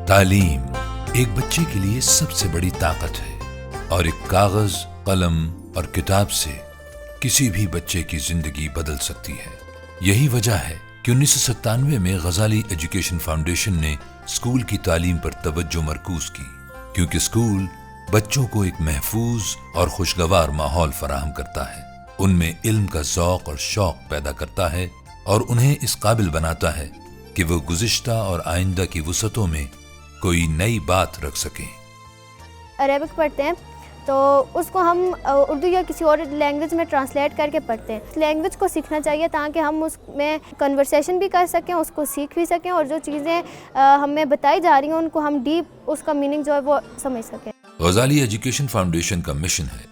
تعلیم ایک بچے کے لیے سب سے بڑی طاقت ہے اور ایک کاغذ، قلم اور کتاب سے کسی بھی بچے کی زندگی بدل سکتی ہے۔ یہی وجہ ہے کہ 1997 میں غزالی ایجوکیشن فاؤنڈیشن نے اسکول کی تعلیم پر توجہ مرکوز کی، کیونکہ اسکول بچوں کو ایک محفوظ اور خوشگوار ماحول فراہم کرتا ہے، ان میں علم کا ذوق اور شوق پیدا کرتا ہے اور انہیں اس قابل بناتا ہے کہ وہ گزشتہ اور آئندہ کی وسعتوں میں کوئی نئی بات رکھ سکیں۔ عربک پڑھتے ہیں تو اس کو ہم اردو یا کسی اور لینگویج میں ٹرانسلیٹ کر کے پڑھتے ہیں۔ لینگویج کو سیکھنا چاہیے تاکہ ہم اس میں کنورسیشن بھی کر سکیں، اس کو سیکھ بھی سکیں، اور جو چیزیں ہمیں بتائی جا رہی ہیں ان کو ہم ڈیپ اس کا میننگ جو ہے وہ سمجھ سکیں۔ غزالی ایجوکیشن فاؤنڈیشن کا مشن ہے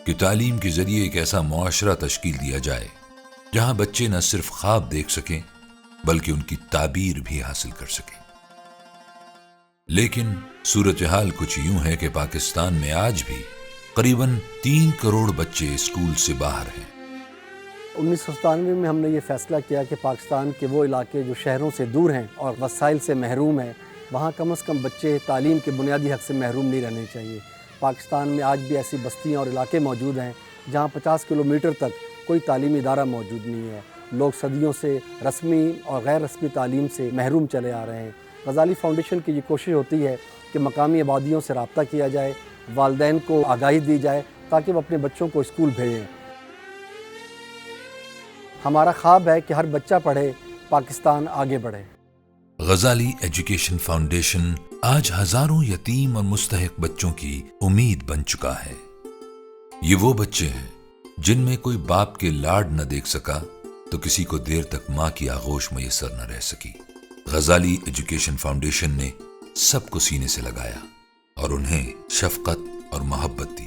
کہ تعلیم کے ذریعے ایک ایسا معاشرہ تشکیل دیا جائے جہاں بچے نہ صرف خواب دیکھ سکیں بلکہ ان کی تعبیر بھی حاصل کر سکیں۔ لیکن صورتحال کچھ یوں ہے کہ پاکستان میں آج بھی قریباً 3 کروڑ بچے اسکول سے باہر ہیں۔ 1997 میں ہم نے یہ فیصلہ کیا کہ پاکستان کے وہ علاقے جو شہروں سے دور ہیں اور وسائل سے محروم ہیں، وہاں کم از کم بچے تعلیم کے بنیادی حق سے محروم نہیں رہنے چاہیے۔ پاکستان میں آج بھی ایسی بستیاں اور علاقے موجود ہیں جہاں 50 کلومیٹر تک کوئی تعلیمی ادارہ موجود نہیں ہے۔ لوگ صدیوں سے رسمی اور غیر رسمی تعلیم سے محروم چلے آ رہے ہیں۔ غزالی فاؤنڈیشن کی یہ کوشش ہوتی ہے کہ مقامی آبادیوں سے رابطہ کیا جائے، والدین کو آگاہی دی جائے تاکہ وہ اپنے بچوں کو اسکول بھیجیں۔ ہمارا خواب ہے کہ ہر بچہ پڑھے، پاکستان آگے بڑھے۔ غزالی ایجوکیشن فاؤنڈیشن آج ہزاروں یتیم اور مستحق بچوں کی امید بن چکا ہے۔ یہ وہ بچے ہیں جن میں کوئی باپ کے لاڈ نہ دیکھ سکا تو کسی کو دیر تک ماں کی آغوش میسر نہ رہ سکی۔ غزالی ایجوکیشن فاؤنڈیشن نے سب کو سینے سے لگایا اور انہیں شفقت اور محبت دی۔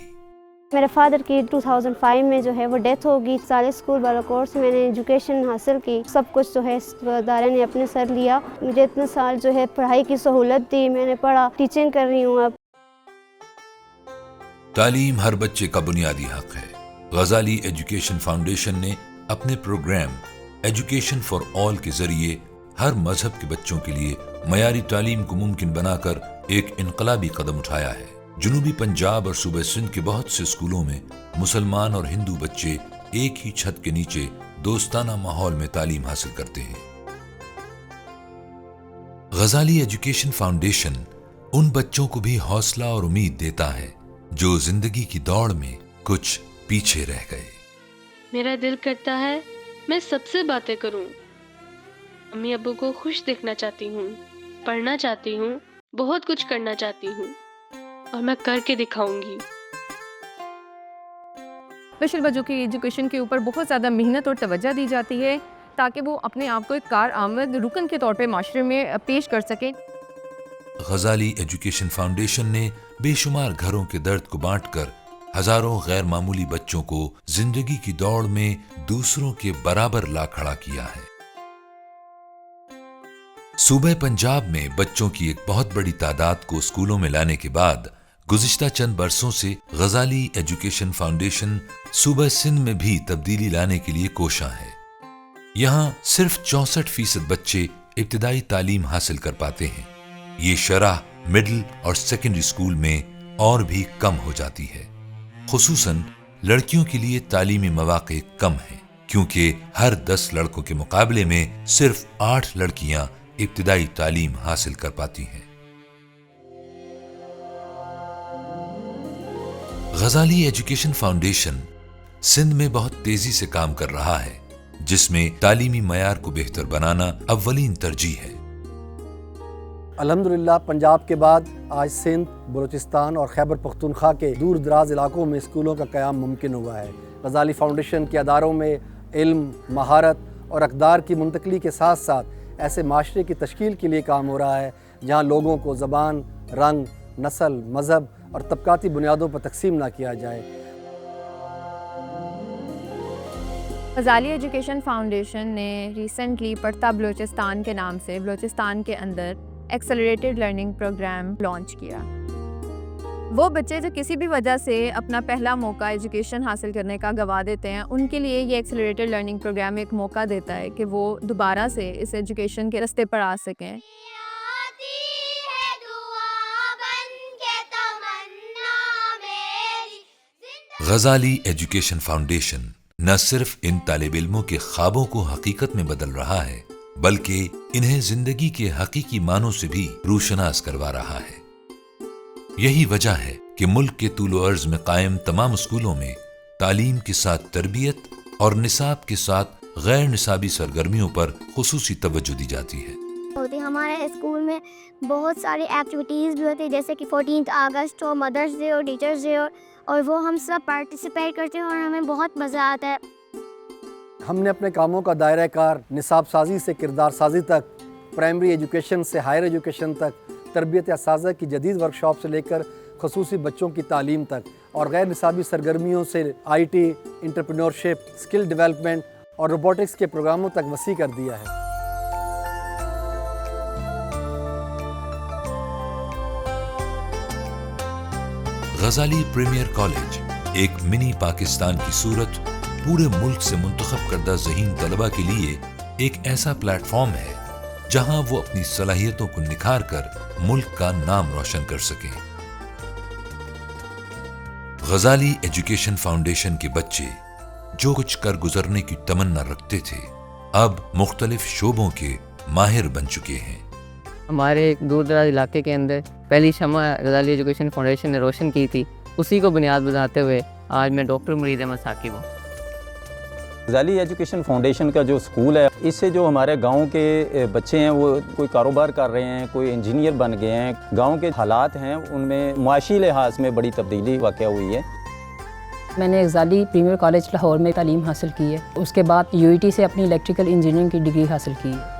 میرے فادر کی 2005 میں جو ہے وہ ڈیتھ ہوگی۔ سارے اسکول والا کورس میں نے ایجوکیشن حاصل کی، سب کچھ جو ہے اس ادارے نے اپنے سر لیا۔ مجھے اتنے سال جو ہے پڑھائی کی سہولت دی، میں نے پڑھا، ٹیچنگ کر رہی ہوں اب۔ تعلیم ہر بچے کا بنیادی حق ہے۔ غزالی ایجوکیشن فاؤنڈیشن نے اپنے پروگرام ایجوکیشن فار آل کے ذریعے ہر مذہب کے بچوں کے لیے معیاری تعلیم کو ممکن بنا کر ایک انقلابی قدم اٹھایا ہے۔ جنوبی پنجاب اور صوبہ سندھ کے بہت سے اسکولوں میں مسلمان اور ہندو بچے ایک ہی چھت کے نیچے دوستانہ ماحول میں تعلیم حاصل کرتے ہیں۔ غزالی ایجوکیشن فاؤنڈیشن ان بچوں کو بھی حوصلہ اور امید دیتا ہے جو زندگی کی دوڑ میں کچھ پیچھے رہ گئے۔ میرا دل کرتا ہے میں سب سے باتیں کروں، امی ابو کو خوش دیکھنا چاہتی ہوں، پڑھنا چاہتی ہوں، بہت کچھ کرنا چاہتی ہوں، اور میں کر کے دکھاؤں گی۔ اسپیشل بچوں کی ایجوکیشن کے اوپر بہت زیادہ محنت اور توجہ دی جاتی ہے تاکہ وہ اپنے آپ کو ایک کارآمد رکن کے طور پہ معاشرے میں پیش کر سکیں۔ غزالی ایجوکیشن فاؤنڈیشن نے بے شمار گھروں کے درد کو بانٹ کر ہزاروں غیر معمولی بچوں کو زندگی کی دوڑ میں دوسروں کے برابر لا کھڑا کیا ہے۔ صوبہ پنجاب میں بچوں کی ایک بہت بڑی تعداد کو اسکولوں میں لانے کے بعد گزشتہ چند برسوں سے غزالی ایجوکیشن فاؤنڈیشن صوبہ سندھ میں بھی تبدیلی لانے کے لیے کوشاں ہے۔ یہاں صرف 64% بچے ابتدائی تعلیم حاصل کر پاتے ہیں۔ یہ شرح مڈل اور سیکنڈری اسکول میں اور بھی کم ہو جاتی ہے۔ خصوصاً لڑکیوں کے لیے تعلیمی مواقع کم ہیں، کیونکہ ہر 10 لڑکوں کے مقابلے میں صرف 8 لڑکیاں ابتدائی تعلیم حاصل کر پاتی ہیں۔ غزالی ایجوکیشن فاؤنڈیشن سندھ میں بہت تیزی سے کام کر رہا ہے، جس میں تعلیمی معیار کو بہتر بنانا اولین ترجیح ہے۔ الحمدللہ پنجاب کے بعد آج سندھ، بلوچستان اور خیبر پختونخوا کے دور دراز علاقوں میں اسکولوں کا قیام ممکن ہوا ہے۔ غزالی فاؤنڈیشن کے اداروں میں علم، مہارت اور اقدار کی منتقلی کے ساتھ ساتھ ایسے معاشرے کی تشکیل کے لیے کام ہو رہا ہے جہاں لوگوں کو زبان، رنگ، نسل، مذہب اور طبقاتی بنیادوں پر تقسیم نہ کیا جائے۔ غزالی ایجوکیشن فاؤنڈیشن نے ریسنٹلی پڑھتا بلوچستان کے نام سے بلوچستان کے اندر ایکسلریٹڈ لرننگ پروگرام لانچ کیا۔ وہ بچے جو کسی بھی وجہ سے اپنا پہلا موقع ایجوکیشن حاصل کرنے کا گوا دیتے ہیں، ان کے لیے یہ ایکسلریٹڈ لرننگ پروگرام ایک موقع دیتا ہے کہ وہ دوبارہ سے اس ایجوکیشن کے رستے پر آ سکیں۔ غزالی ایجوکیشن فاؤنڈیشن نہ صرف ان طالب علموں کے خوابوں کو حقیقت میں بدل رہا ہے بلکہ انہیں زندگی کے حقیقی معنوں سے بھی روشناس کروا رہا ہے۔ یہی وجہ ہے کہ ملک کے طول و عرض میں قائم تمام اسکولوں میں تعلیم کے ساتھ تربیت اور نصاب کے ساتھ غیر نصابی سرگرمیوں پر خصوصی توجہ دی جاتی ہے۔ ہمارے اسکول میں بہت ساری ایکٹیویٹیز بھی ہوتی ہیں، جیسے کہ 14 اگست ہو، مدرس ڈے اور ٹیچرز ڈے اور وہ ہم سب پارٹیسپیٹ کرتے ہیں اور ہمیں بہت مزہ آتا ہے۔ ہم نے اپنے کاموں کا دائرہ کار نصاب سازی سے کردار سازی تک، پرائمری ایجوکیشن سے ہائر ایجوکیشن تک، تربیت اساتذہ کی جدید ورکشاپ سے لے کر خصوصی بچوں کی تعلیم تک اور غیر نصابی سرگرمیوں سے IT، انٹرپرینورشپ، اسکل ڈیولپمنٹ اور روبوٹکس کے پروگراموں تک وسیع کر دیا ہے۔ غزالی پریمیئر کالج ایک منی پاکستان کی صورت پورے ملک سے منتخب کردہ ذہین طلبہ کے لیے ایک ایسا پلیٹ فارم ہے جہاں وہ اپنی صلاحیتوں کو نکھار کر ملک کا نام روشن کر سکیں۔ غزالی ایجوکیشن فاؤنڈیشن کے بچے جو کچھ کر گزرنے کی تمنا رکھتے تھے اب مختلف شعبوں کے ماہر بن چکے ہیں۔ ہمارے دور دراز علاقے کے اندر پہلی شمع غزالی ایجوکیشن فاؤنڈیشن نے روشن کی تھی، اسی کو بنیاد بناتے ہوئے آج میں ڈاکٹر مرید احمد ثاقب ہوں۔ غزالی ایجوکیشن فاؤنڈیشن کا جو اسکول ہے، اس سے جو ہمارے گاؤں کے بچے ہیں وہ کوئی کاروبار کر رہے ہیں، کوئی انجینئر بن گئے ہیں، گاؤں کے حالات ہیں ان میں معاشی لحاظ میں بڑی تبدیلی واقع ہوئی ہے۔ میں نے غزالی پریمیئر کالج لاہور میں تعلیم حاصل کی ہے، اس کے بعد UET سے اپنی الیکٹریکل انجینئرنگ کی ڈگری حاصل کی ہے۔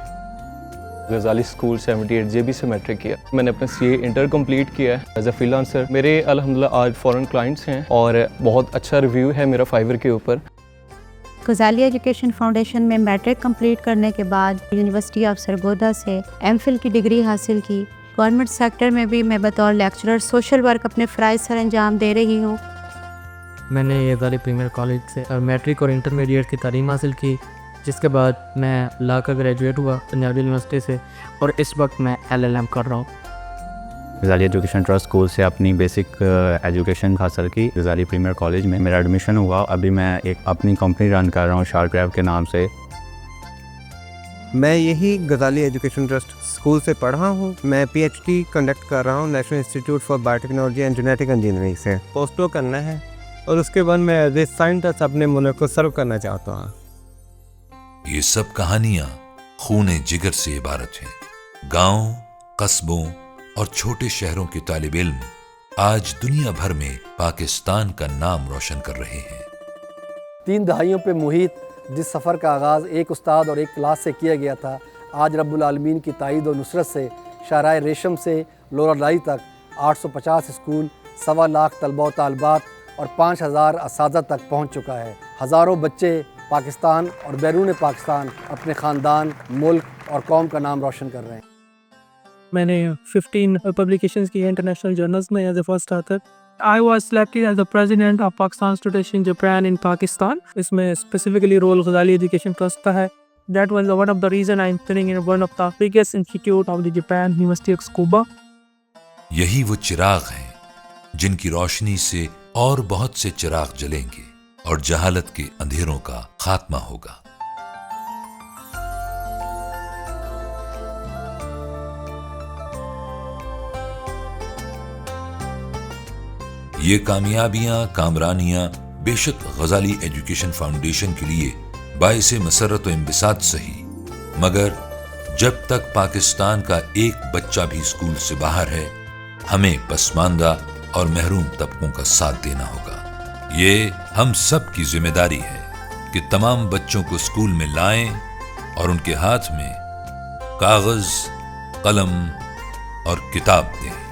غزالی اسکول 78 JB سے میٹرک کیا، میں نے اپنا CA انٹر کمپلیٹ کیا ہے ایز اے فری لانسر۔ میرے الحمدللہ آج فورن کلائنٹس ہیں اور بہت اچھا ریویو ہے میرا فائیور کے اوپر۔ غزالی ایجوکیشن فاؤنڈیشن میں میٹرک کمپلیٹ کرنے کے بعد یونیورسٹی آف سرگودا سے MPhil کی ڈگری حاصل کی۔ گورنمنٹ سیکٹر میں بھی میں بطور لیکچرر سوشل ورک اپنے فرائض سر انجام دے رہی ہوں۔ میں نے غزالی پریمیئر کالج سے میٹرک اور انٹرمیڈیٹ کی تعلیم حاصل کی، جس کے بعد میں لا کا گریجویٹ ہوا پنجاب یونیورسٹی سے اور اس وقت میں LLM کر رہا ہوں۔ غزالی ایجوکیشن ٹرسٹ اسکول سے اپنی بیسک ایجوکیشن حاصل کی۔ غزالی پریمیئر کالج میں میرا ایڈمیشن ہوا، ابھی میں ایک اپنی کمپنی رن کر رہا ہوں شارک ریب کے نام سے۔ میں یہی غزالی ایجوکیشن ٹرسٹ اسکول سے پڑھا ہوں۔ میں PhD کنڈکٹ کر رہا ہوں national institute for bio technology and genetic engineering سے۔ پوسٹ ڈوک کرنا ہے اور اس کے بعد میں ایز اے سائنٹسٹ اپنے ملک کو سرو کرنا چاہتا ہوں۔ یہ سب کہانیاں خون جگر سے عبارت ہیں۔ گاؤں، قصبوں اور چھوٹے شہروں کے طالب علم آج دنیا بھر میں پاکستان کا نام روشن کر رہے ہیں۔ 3 دہائیوں پہ محیط جس سفر کا آغاز ایک استاد اور ایک کلاس سے کیا گیا تھا، آج رب العالمین کی تائید و نصرت سے شاہراہ ریشم سے لورا لائی تک 850 اسکول، 1.25 لاکھ طلبہ و طالبات اور 5000 اساتذہ تک پہنچ چکا ہے۔ ہزاروں بچے پاکستان اور بیرون پاکستان اپنے خاندان، ملک اور قوم کا نام روشن کر رہے ہیں۔ میں نے 15 پبلیکیشنز کی انٹرنیشنل جرنلز میں as a first author. I was selected as the president of Pakistan Students in Japan in Pakistan۔ اس میں اسپیسیفکلی رول غزالی ایجوکیشن ٹرسٹ کا ہے۔ That was one of the reason I'm studying in one of the biggest institute of the Japan, University of Tsukuba۔ یہی وہ چراغ ہیں جن کی روشنی سے اور بہت سے چراغ جلیں گے اور جہالت کے اندھیروں کا خاتمہ ہوگا۔ یہ کامیابیاں، کامرانیاں بے شک غزالی ایجوکیشن فاؤنڈیشن کے لیے باعث مسرت و انبساط سہی، مگر جب تک پاکستان کا ایک بچہ بھی اسکول سے باہر ہے، ہمیں پسماندہ اور محروم طبقوں کا ساتھ دینا ہوگا۔ یہ ہم سب کی ذمہ داری ہے کہ تمام بچوں کو اسکول میں لائیں اور ان کے ہاتھ میں کاغذ، قلم اور کتاب دیں۔